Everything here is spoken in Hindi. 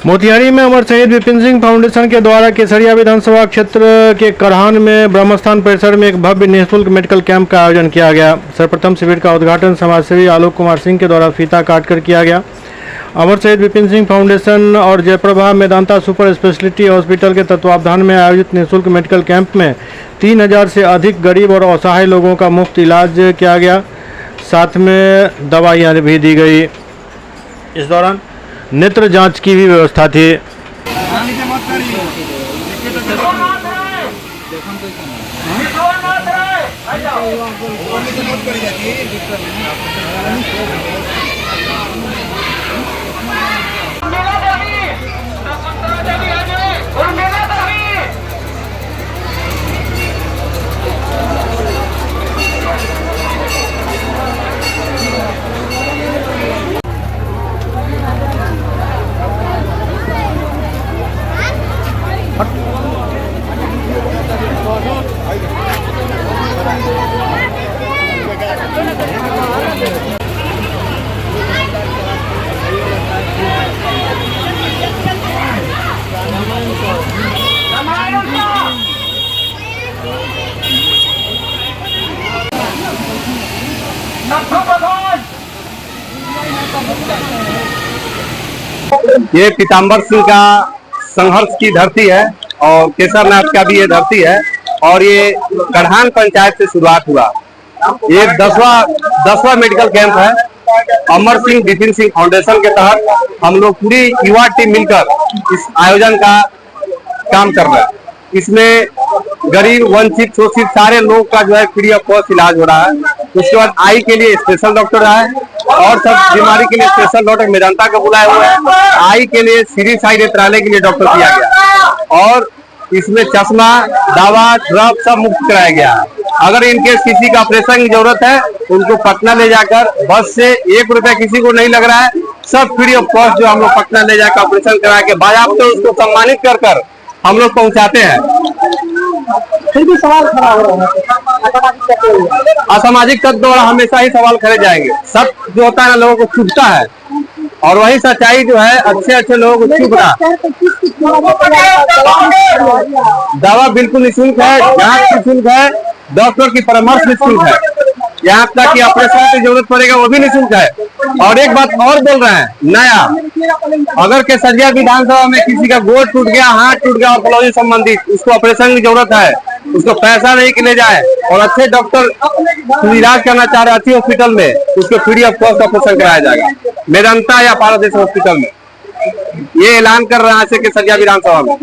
मोतिहारी में अमर शहीद विपिन सिंह फाउंडेशन के द्वारा केसरिया विधानसभा क्षेत्र के करहान में ब्रह्मस्थान परिसर में एक भव्य निःशुल्क मेडिकल कैंप का आयोजन किया गया। सर्वप्रथम शिविर का उद्घाटन समाजसेवी आलोक कुमार सिंह के द्वारा फीता काटकर किया गया। अमर शहीद विपिन सिंह फाउंडेशन और Jaiprabha Medanta super speciality hospital के तत्वावधान में आयोजित निःशुल्क मेडिकल कैंप में 3000 से अधिक गरीब और असहाय लोगों का मुफ्त इलाज किया गया, साथ में दवाइयाँ भी दी गई। इस दौरान नेत्र जांच की भी व्यवस्था थी। ये पीताम्बर सिंह का संघर्ष की धरती है और केसरनाथ का भी ये धरती है और ये करहान पंचायत से शुरुआत हुआ। ये 10वां मेडिकल कैंप है। अमर सिंह विपिन सिंह फाउंडेशन के तहत हम लोग पूरी युवा टीम मिलकर इस आयोजन का काम कर रहे हैं। इसमें गरीब, वंचित, शोषित सारे लोग का जो है फ्री ऑफ कॉस्ट इलाज हो रहा है। उसके बाद आई के लिए स्पेशल डॉक्टर है और सब बीमारी के लिए स्पेशल डॉक्टर मेदांता का बुलाया हुआ है। आई के लिए सीरीज आई नेत्रालय के लिए डॉक्टर दिया गया और इसमें चश्मा, दवा, ड्रॉप सब मुफ्त कराया गया है। अगर इनकेस किसी का ऑपरेशन की जरूरत है उनको पटना ले जाकर बस से 1 रुपया किसी को नहीं लग रहा है, सब फ्री ऑफ कॉस्ट जो हम लोग पटना ले जाकर ऑपरेशन करा के बाज़ाब्ते उसको सम्मानित कर हम लोग पहुंचाते हैं। फिर भी सवाल खड़ा हो रहा है, असामाजिक तत्व द्वारा हमेशा ही सवाल करे जाएंगे। सब जो होता है ना लोगों को चुभता है और वही सच्चाई जो है अच्छे लोगों को चुभता। दवा बिल्कुल निःशुल्क है, जांच निःशुल्क है, डॉक्टर की परामर्श निःशुल्क है, यहाँ तक कि ऑपरेशन की जरूरत पड़ेगा वो भी निःशुल्क है। और एक बात और बोल रहे हैं नया, अगर केसरिया विधानसभा में किसी का गोड़ टूट गया, हाथ टूट गया और संबंधित उसको ऑपरेशन की जरूरत है, उसको पैसा नहीं कि ले जाए और अच्छे डॉक्टर इलाज करना चाह रहे अच्छी हॉस्पिटल में, उसको फ्री ऑफ कॉस्ट ऑपरेशन कराया जाएगा मेदांता या पारदेश हॉस्पिटल में। ये ऐलान कर रहे हैं केसरिया विधानसभा में।